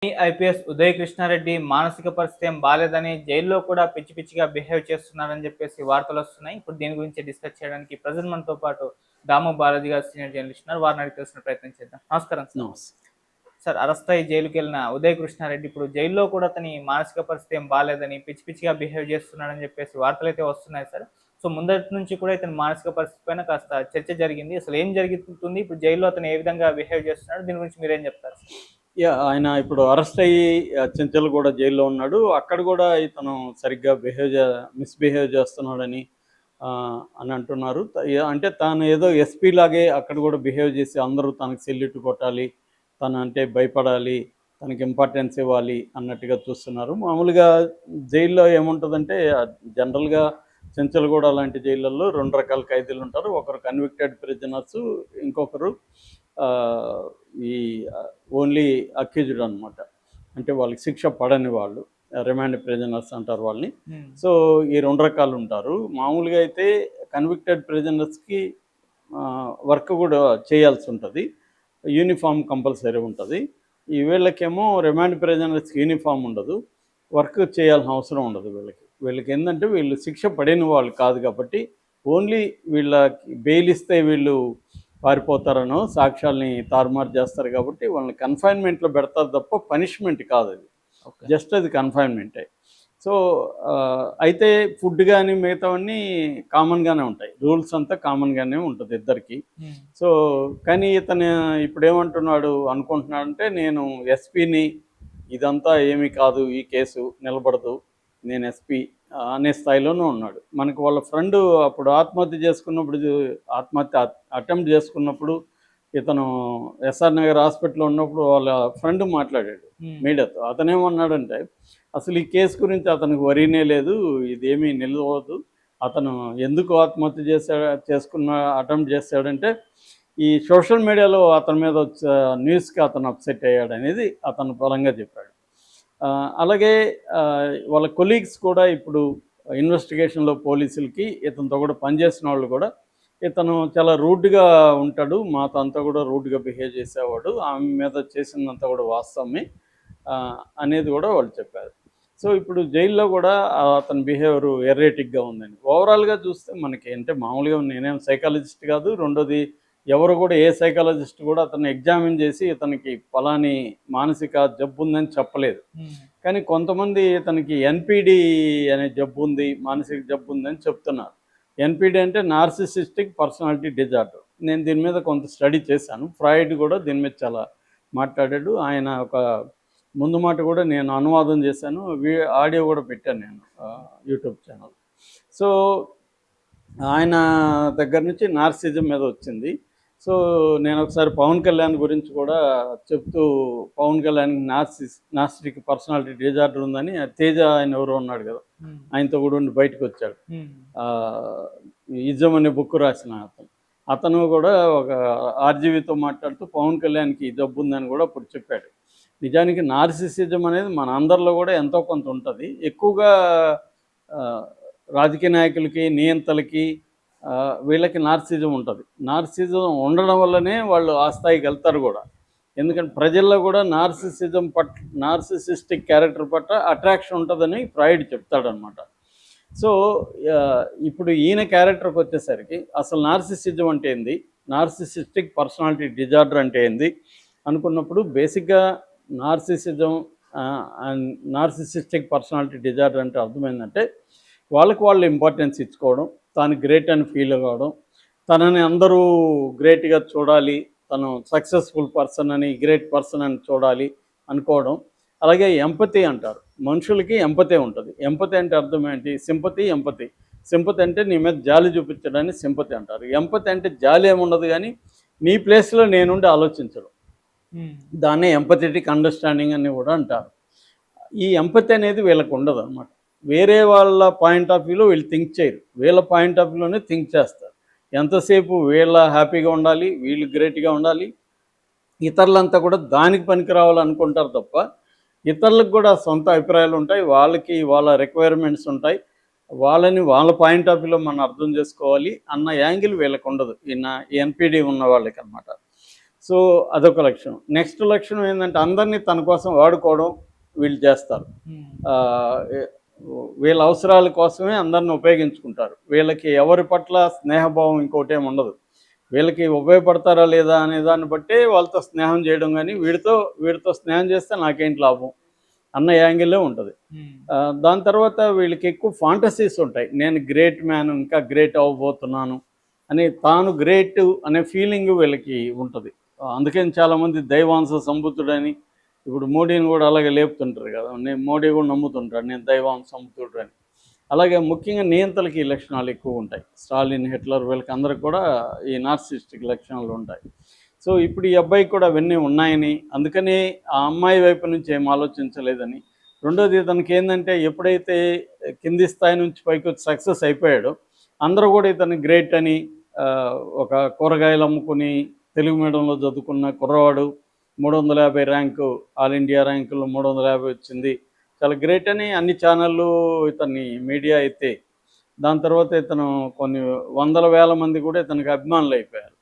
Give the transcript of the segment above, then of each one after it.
IPS Uday Krishna Reddy మానసిక పరిస్థితి ఏం బాలేదని జైల్లో కూడా పిచ్చి పిచ్చిగా బిహేవ్ చేస్తున్నారని చెప్పేసి వార్తలు వస్తున్నాయి. ఇప్పుడు దీని గురించి డిస్కస్ చేయడానికి ప్రజెంట్ మనతో పాటు దాము బాలాజీ గారు సీనియర్ జర్నలిస్ట్ ఉన్నారు. వారిని అడిగి తెలుసుకునే ప్రయత్నం చేద్దాం. నమస్కారం సార్. సార్, అరెస్ట్ అయ్యి జైలుకి వెళ్ళిన ఉదయ్ కృష్ణారెడ్డి ఇప్పుడు జైల్లో కూడా అతని మానసిక పరిస్థితి ఏం బాలేదని పిచ్చి పిచ్చిగా బిహేవ్ చేస్తున్నాడని చెప్పేసి వార్తలు అయితే వస్తున్నాయి సార్. సో ముందటి నుంచి కూడా ఇతని మానసిక పరిస్థితి పైన కాస్త చర్చ జరిగింది. అసలు ఏం జరుగుతుంది, ఇప్పుడు జైల్లో అతను ఏ విధంగా బిహేవ్ చేస్తున్నాడు, దీని గురించి మీరేం చెప్తారు? ఆయన ఇప్పుడు అరెస్ట్ అయ్యి చెంచల్ కూడా జైల్లో ఉన్నాడు. అక్కడ కూడా ఇతను సరిగ్గా మిస్బిహేవ్ చేస్తున్నాడని అని అంటున్నారు. అంటే తాను ఏదో ఎస్పీ లాగే అక్కడ కూడా బిహేవ్ చేసి అందరూ తనకు సెల్యూట్ కొట్టాలి, తను అంటే భయపడాలి, తనకి ఇంపార్టెన్స్ ఇవ్వాలి అన్నట్టుగా చూస్తున్నారు. మామూలుగా జైల్లో ఏముంటుందంటే జనరల్గా చెంచల్గూడ లాంటి జైళ్ళల్లో 2 రకాల ఖైదీలు ఉంటారు. ఒకరు కన్విక్టెడ్ ప్రిజనర్స్, ఇంకొకరు ఈ ఓన్లీ అక్యూజ్డ్ అనమాట. అంటే వాళ్ళకి శిక్ష పడని వాళ్ళు, రిమాండ్ ప్రిజనర్స్ అంటారు వాళ్ళని. సో ఈ 2 రకాలు ఉంటారు. మామూలుగా అయితే కన్విక్టెడ్ ప్రిజనర్స్కి వర్క్ కూడా చేయాల్సి ఉంటుంది, యూనిఫామ్ కంపల్సరీ ఉంటుంది. ఈ వీళ్ళకేమో రిమాండ్ ప్రిజనర్స్కి యూనిఫామ్ ఉండదు, వర్క్ చేయాల్సిన అవసరం ఉండదు. వీళ్ళకి ఏంటంటే వీళ్ళు శిక్ష పడిన వాళ్ళు కాదు కాబట్టి ఓన్లీ వీళ్ళకి బెయిల్ ఇస్తే వీళ్ళు పారిపోతారనో సాక్ష్యాలని తారుమారు చేస్తారు కాబట్టి వాళ్ళని కన్ఫైన్మెంట్లో పెడతారు తప్ప పనిష్మెంట్ కాదు అది, జస్ట్ అది కన్ఫైన్మెంటే. సో అయితే ఫుడ్ కానీ మిగతావన్నీ కామన్గానే ఉంటాయి, రూల్స్ అంతా కామన్గానే ఉంటుంది ఇద్దరికి. సో కానీ ఇతను ఇప్పుడు ఏమంటున్నాడు అనుకుంటున్నాడంటే, నేను ఎస్పీని, ఇదంతా ఏమీ కాదు, ఈ కేసు నిలబడదు, నేను ఎస్పీ అనే స్థాయిలోనూ ఉన్నాడు. మనకు వాళ్ళ ఫ్రెండ్ అప్పుడు ఆత్మహత్య అటెంప్ట్ చేసుకున్నప్పుడు ఇతను ఎస్ఆర్ నగర్ హాస్పిటల్లో ఉన్నప్పుడు వాళ్ళ ఫ్రెండ్ మాట్లాడాడు మీడియాతో. అతనేమన్నాడంటే, అసలు ఈ కేసు గురించి అతనికి వరీనే లేదు, ఇదేమీ నిలవదు, అతను ఎందుకు ఆత్మహత్య అటెంప్ట్ చేశాడంటే ఈ సోషల్ మీడియాలో అతని మీద వచ్చే న్యూస్కి అతను అప్సెట్ అయ్యాడు అనేది అతను బలంగా చెప్పాడు. అలాగే వాళ్ళ కొలీగ్స్ కూడా ఇప్పుడు ఇన్వెస్టిగేషన్లో పోలీసులకి ఇతనితో కూడా పనిచేసిన వాళ్ళు కూడా ఇతను చాలా రూడ్గా ఉంటాడు, మాతో అంతా కూడా రూడ్గా బిహేవ్ చేసేవాడు, ఆమె మీద చేసిందంతా కూడా వాస్తవమే అనేది కూడా వాళ్ళు చెప్పారు. సో ఇప్పుడు జైల్లో కూడా అతని బిహేవియర్ ఎర్రేటిక్గా ఉందని ఓవరాల్గా చూస్తే మనకి, అంటే మామూలుగా నేనేం సైకాలజిస్ట్ కాదు, రెండోది ఎవరు కూడా ఏ సైకాలజిస్ట్ కూడా అతన్ని ఎగ్జామిన్ చేసి ఇతనికి ఫలాని మానసిక జబ్బు ఉందని చెప్పలేదు. కానీ కొంతమంది ఇతనికి ఎన్పిడి అనే జబ్బు ఉంది, మానసిక జబ్బు ఉందని చెప్తున్నారు. ఎన్పిడి అంటే నార్సిసిస్టిక్ పర్సనాలిటీ డిజార్డర్. నేను దీని మీద కొంత స్టడీ చేశాను. ఫ్రాయిడ్ కూడా దీని మీద చాలా మాట్లాడాడు. ఆయన ఒక ముందు మాట కూడా నేను అనువాదం చేశాను, ఆడియో కూడా పెట్టాను నేను యూట్యూబ్ ఛానల్. సో ఆయన దగ్గర నుంచి నార్సిజం మీద వచ్చింది. సో నేను ఒకసారి పవన్ కళ్యాణ్ గురించి కూడా చెప్తూ, Pawan Kalyan narcissistic personality disorder ఉందని, తేజ ఆయన ఎవరో ఉన్నాడు కదా, ఆయనతో కూడా ఉండి బయటకు వచ్చాడు. ఇజం అనే బుక్ రాసిన అతను కూడా ఒక ఆర్జీవీతో మాట్లాడుతూ పవన్ కళ్యాణ్కి ఈ జబ్బు ఉందని కూడా అప్పుడు చెప్పాడు. నిజానికి నార్సిసిజం అనేది మన అందరిలో కూడా ఎంతో కొంత ఉంటుంది. ఎక్కువగా రాజకీయ నాయకులకి, నియంతలకి, వీళ్ళకి నార్సిజం ఉంటుంది. నార్సిజం ఉండడం వల్లనే వాళ్ళు ఆ స్థాయికి వెళ్తారు కూడా. ఎందుకంటే ప్రజల్లో కూడా నార్సిసిస్టిక్ క్యారెక్టర్ పట్ల అట్రాక్షన్ ఉంటుందని ఫ్రాయిడ్ చెప్తాడనమాట. సో ఇప్పుడు ఈయన క్యారెక్టర్కి వచ్చేసరికి అసలు నార్సిసిజం అంటే ఏంది, నార్సిసిస్టిక్ పర్సనాలిటీ డిజార్డర్ అంటే ఏంది అనుకున్నప్పుడు, బేసిక్గా నార్సిసిస్టిక్ పర్సనాలిటీ డిజార్డర్ అంటే అర్థమైందంటే వాళ్ళు ఇంపార్టెన్స్ ఇచ్చుకోవడం, తాను గ్రేట్ అని ఫీల్ అవ్వడం, తనని అందరూ గ్రేట్గా చూడాలి, తను సక్సెస్ఫుల్ పర్సన్ అని, గ్రేట్ పర్సన్ అని చూడాలి అనుకోవడం. అలాగే ఎంపతి అంటారు, మనుషులకి ఎంపతి ఉంటుంది. ఎంపతి అంటే అర్థం ఏంటి? సింపతి అంటే నీ మీద జాలి చూపించడాన్ని సింపతి అంటారు. ఎంపతి అంటే జాలి ఏముండదు కానీ నీ ప్లేస్లో నేనుండి ఆలోచించడం, దాన్నే ఎంపథెటిక్ అండర్స్టాండింగ్ అని కూడా అంటారు. ఈ ఎంపతి అనేది వీళ్ళకు ఉండదు అన్నమాట. వేరే వాళ్ళ పాయింట్ ఆఫ్ వ్యూలో వీళ్ళు థింక్ చేయరు, వీళ్ళ పాయింట్ ఆఫ్ వ్యూలోనే థింక్ చేస్తారు. ఎంతసేపు వీళ్ళ హ్యాపీగా ఉండాలి, వీళ్ళు గ్రేట్గా ఉండాలి, ఇతరులంతా కూడా దానికి పనికి రావాలనుకుంటారు తప్ప ఇతరులకు కూడా సొంత అభిప్రాయాలు ఉంటాయి, వాళ్ళకి వాళ్ళ రిక్వైర్మెంట్స్ ఉంటాయి, వాళ్ళని వాళ్ళ పాయింట్ ఆఫ్ వ్యూలో మనం అర్థం చేసుకోవాలి అన్న యాంగిల్ వీళ్ళకు ఉండదు, ఎన్పిడి ఉన్న వాళ్ళకి అనమాట. సో అదొక లక్షణం. నెక్స్ట్ లక్షణం ఏంటంటే అందరినీ తన కోసం వాడుకోవడం వీళ్ళు చేస్తారు. ఆ, ఏ- వీళ్ళ అవసరాల కోసమే అందరిని ఉపయోగించుకుంటారు. వీళ్ళకి ఎవరి పట్ల స్నేహభావం ఇంకోటేం ఉండదు. వీళ్ళకి ఉపయోగపడతారా లేదా అనే దాన్ని బట్టే వాళ్ళతో స్నేహం చేయడం, కానీ వీడితో స్నేహం చేస్తే నాకేంటి లాభం అన్న యాంగిల్లో ఉంటుంది. దాని తర్వాత వీళ్ళకి ఎక్కువ ఫాంటసీస్ ఉంటాయి. నేను గ్రేట్ మ్యాన్, ఇంకా గ్రేట్ అవ్వబోతున్నాను అని, తాను గ్రేట్ అనే ఫీలింగ్ వీళ్ళకి ఉంటుంది. అందుకని చాలామంది దైవాంశ సంబుద్ధుడని, ఇప్పుడు మోడీని కూడా అలాగే లేపుతుంటారు కదా, నేను మోడీ కూడా నమ్ముతుంటాడు నేను దైవాంశ సంబుద్ధుడు అని. అలాగే ముఖ్యంగా నియంతలకి ఈ లక్షణాలు ఎక్కువ ఉంటాయి. స్టాలిన్, హిట్లర్ వీళ్ళకి అందరికి కూడా ఈ నార్సిస్టిక్ లక్షణాలు ఉంటాయి. సో ఇప్పుడు ఈ అబ్బాయికి కూడా అవన్నీ ఉన్నాయని, అందుకని ఆ అమ్మాయి వైపు నుంచి ఏం ఆలోచించలేదని. రెండోది, తనకి ఏంటంటే ఎప్పుడైతే కింది స్థాయి నుంచి పైకి వచ్చి సక్సెస్ అయిపోయాడో అందరూ కూడా ఇతను గ్రేట్ అని, ఒక కూరగాయలు అమ్ముకుని తెలుగు మీడియంలో చదువుకున్న కుర్రవాడు 350 ర్యాంకు, ఆల్ ఇండియా ర్యాంకులో 350 వచ్చింది, చాలా గ్రేట్ అని అన్ని ఛానళ్ళు ఇతన్ని మీడియా అయితే, దాని తర్వాత ఇతను కొన్ని వందల వేల మంది కూడా ఇతనికి అభిమానులు అయిపోయారు.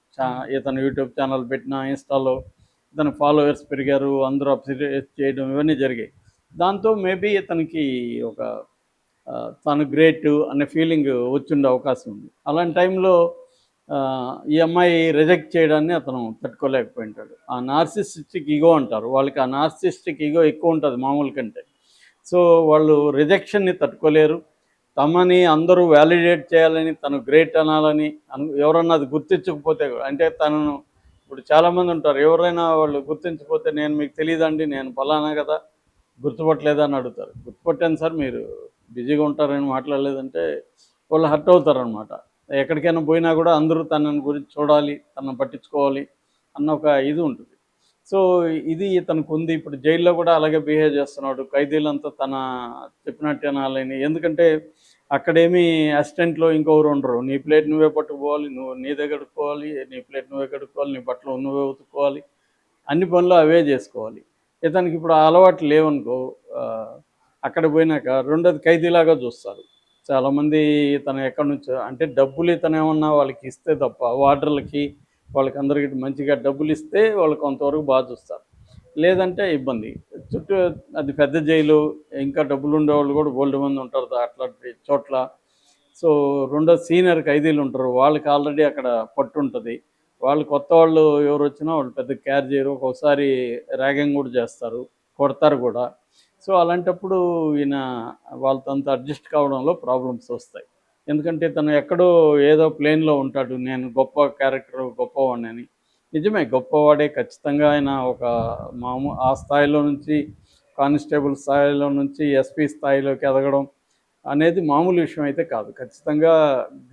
ఇతను యూట్యూబ్ ఛానల్ పెట్టిన, ఇన్స్టాలో ఇతని ఫాలోవర్స్ పెరిగారు, అందరూ అప్రిషియేట్ చేయడం ఇవన్నీ జరిగాయి. దాంతో మేబీ ఇతనికి ఒక తను గ్రేట్ అనే ఫీలింగ్ వచ్చిండే అవకాశం ఉంది. అలాంటి టైంలో ఈ అమ్మాయి రిజెక్ట్ చేయడాన్ని అతను తట్టుకోలేకపోయింటాడు. ఆ నార్సిస్టిక్ ఈగో అంటారు, వాళ్ళకి ఆ నార్సిస్టిక్ ఈగో ఎక్కువ ఉంటుంది మామూలు కంటే. సో వాళ్ళు రిజెక్షన్ని తట్టుకోలేరు. తమని అందరూ వ్యాలిడేట్ చేయాలని, తను గ్రేట్ అనాలని ఎవరన్నా అది గుర్తించకపోతే, అంటే తనను ఇప్పుడు చాలామంది ఉంటారు, ఎవరైనా వాళ్ళు గుర్తించకపోతే నేను మీకు తెలియదండి, నేను ఫలానా కదా, గుర్తుపట్టలేదా అని అడుగుతారు. గుర్తుపట్టాను సార్, మీరు బిజీగా ఉంటారని మాట్లాడలేదంటే వాళ్ళు హర్ట్ అవుతారనమాట. ఎక్కడికైనా పోయినా కూడా అందరూ తనని గురించి చూడాలి, తనను పట్టించుకోవాలి అన్న ఒక ఇది ఉంటుంది. సో ఇది ఇతనికి ఉంది. ఇప్పుడు జైల్లో కూడా అలాగే బిహేవ్ చేస్తున్నాడు. ఖైదీలంతా తన చెప్పినట్టు అనాలని, ఎందుకంటే అక్కడేమీ అసిస్టెంట్లో ఇంకొకరు ఉండరు. నీ ప్లేట్ నువ్వే పట్టుకుపోవాలి, నువ్వు నీదే కడుక్కోవాలి, నీ ప్లేట్ నువ్వే కడుక్కోవాలి, నీ బట్టలు నువ్వే ఉతుక్కోవాలి, అన్ని పనులు అవే చేసుకోవాలి. ఇతనికి ఇప్పుడు ఆ అలవాట్లు లేవనుకో, అక్కడ పోయినాక రెండోది ఖైదీలాగా చూస్తారు చాలామంది. ఇతను ఎక్కడి నుంచో, అంటే డబ్బులు ఇతను ఏమన్నా వాళ్ళకి ఇస్తే తప్ప, వార్డర్లకి వాళ్ళకి అందరికీ మంచిగా డబ్బులు ఇస్తే వాళ్ళు కొంతవరకు బాగా చూస్తారు, లేదంటే ఇబ్బంది. చుట్టూ అది పెద్ద జైలు, ఇంకా డబ్బులు ఉండేవాళ్ళు కూడా బోల్డ్ మంది ఉంటారు అట్లాంటి చోట్ల. సో రెండో సీనియర్ ఖైదీలు ఉంటారు, వాళ్ళకి ఆల్రెడీ అక్కడ పట్టు ఉంటుంది. వాళ్ళు కొత్త వాళ్ళు ఎవరు వచ్చినా వాళ్ళు పెద్ద కేర్ చేయరు, ఒక్కోసారి ర్యాగింగ్ కూడా చేస్తారు, కొడతారు కూడా. సో అలాంటప్పుడు ఈయన వాళ్ళతో అంతా అడ్జస్ట్ కావడంలో ప్రాబ్లమ్స్ వస్తాయి. ఎందుకంటే తను ఎక్కడో ఏదో ప్లేన్లో ఉంటాడు, నేను గొప్ప క్యారెక్టర్, గొప్పవాడిని అని. నిజమే, గొప్పవాడే ఖచ్చితంగా. ఆయన ఒక ఆ స్థాయిలో నుంచి, కానిస్టేబుల్ స్థాయిలో నుంచి ఎస్పీ స్థాయిలోకి ఎదగడం అనేది మామూలు విషయం అయితే కాదు, ఖచ్చితంగా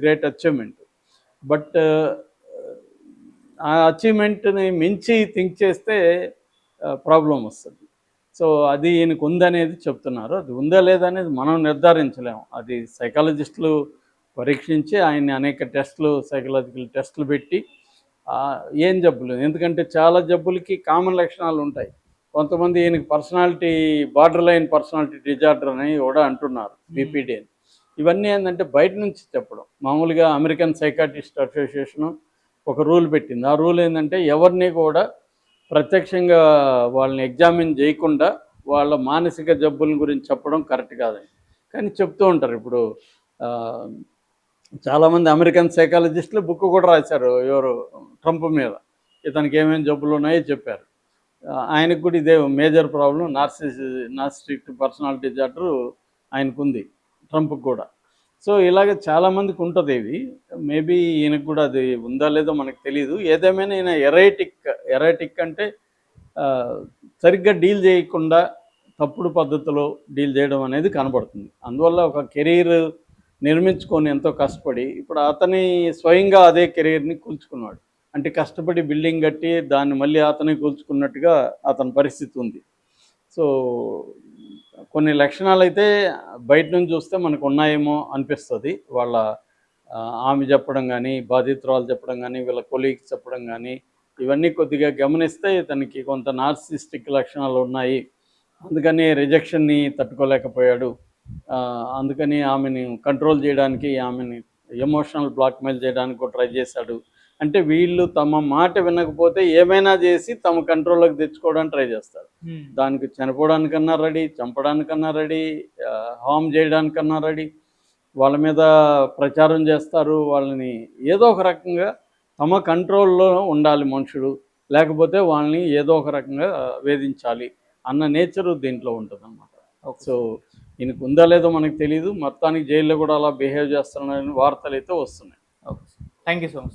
గ్రేట్ అచీవ్మెంట్. బట్ ఆ అచీవ్మెంట్ని మించి థింక్ చేస్తే ప్రాబ్లం వస్తుంది. సో అది ఈయనకు ఉందనేది చెప్తున్నారు. అది ఉందా లేదా అనేది మనం నిర్ధారించలేము. అది సైకాలజిస్టులు పరీక్షించి ఆయన్ని అనేక టెస్టులు, సైకలాజికల్ టెస్టులు పెట్టి ఏం జబ్బులు, ఎందుకంటే చాలా జబ్బులకి కామన్ లక్షణాలు ఉంటాయి. కొంతమంది ఈయనకి personality, border line personality disorder అని కూడా అంటున్నారు, బీపీడీ అని. ఇవన్నీ ఏంటంటే బయట నుంచి చెప్పడం. మామూలుగా అమెరికన్ సైకాట్రిస్ట్ అసోసియేషను ఒక రూల్ పెట్టింది. ఆ రూల్ ఏంటంటే ఎవరిని కూడా ప్రత్యక్షంగా వాళ్ళని ఎగ్జామిన్ చేయకుండా వాళ్ళ మానసిక జబ్బుల గురించి చెప్పడం కరెక్ట్ కాదని, కానీ చెప్తూ ఉంటారు. ఇప్పుడు చాలామంది అమెరికన్ సైకాలజిస్టులు బుక్ కూడా రాశారు, ఎవరు ట్రంప్ మీద, ఇతనికి ఏమేమి జబ్బులు ఉన్నాయో చెప్పారు. ఆయనకు కూడా ఇదే major problem, narcissistic personality disorder ఆయనకుంది, ట్రంప్కి కూడా. సో ఇలాగే చాలామందికి ఉంటుంది ఇవి. మేబీ ఈయనకు కూడా అది ఉందా లేదో మనకు తెలియదు. ఏదేమైనా ఈయన ఎరైటిక్ అంటే సరిగ్గా డీల్ చేయకుండా తప్పుడు పద్ధతిలో డీల్ చేయడం అనేది కనబడుతుంది. అందువల్ల ఒక కెరీర్ నిర్మించుకొని ఎంతో కష్టపడి, ఇప్పుడు అతని స్వయంగా అదే కెరీర్ని కూల్చుకున్నాడు. అంటే కష్టపడి బిల్డింగ్ కట్టి దాన్ని మళ్ళీ అతనే కూల్చుకున్నట్టుగా అతని పరిస్థితి ఉంది. సో కొన్ని లక్షణాలు అయితే బయట నుంచి చూస్తే మనకు ఉన్నాయేమో అనిపిస్తుంది. వాళ్ళ ఆమె చెప్పడం కానీ, బాధితురాలు చెప్పడం కానీ, వీళ్ళ కొలీగ్స్ చెప్పడం కానీ, ఇవన్నీ కొద్దిగా గమనిస్తే తనకి కొంత నార్సిస్టిక్ లక్షణాలు ఉన్నాయి. అందుకని రిజెక్షన్ని తట్టుకోలేకపోయాడు. అందుకని ఆమెని కంట్రోల్ చేయడానికి, ఆమెని ఎమోషనల్ బ్లాక్మెయిల్ చేయడానికి కూడా ట్రై చేశాడు. అంటే వీళ్ళు తమ మాట వినకపోతే ఏమైనా చేసి తమ కంట్రోల్లోకి తెచ్చుకోవడానికి ట్రై చేస్తారు. దానికి చనిపోవడానికన్నా రెడీ, చంపడానికన్నా రెడీ, హార్మ్ చేయడానికన్నా రెడీ. వాళ్ళ మీద ప్రచారం చేస్తారు. వాళ్ళని ఏదో ఒక రకంగా తమ కంట్రోల్లో ఉండాలి మనుషుడు, లేకపోతే వాళ్ళని ఏదో ఒక రకంగా వేధించాలి అన్న నేచరు దీంట్లో ఉంటుందన్నమాట. సో ఈయనకు ఉందా లేదో మనకు తెలియదు. మొత్తానికి జైల్లో కూడా అలా బిహేవ్ చేస్తున్నారని వార్తలు అయితే వస్తున్నాయి. Okay, thank you so much.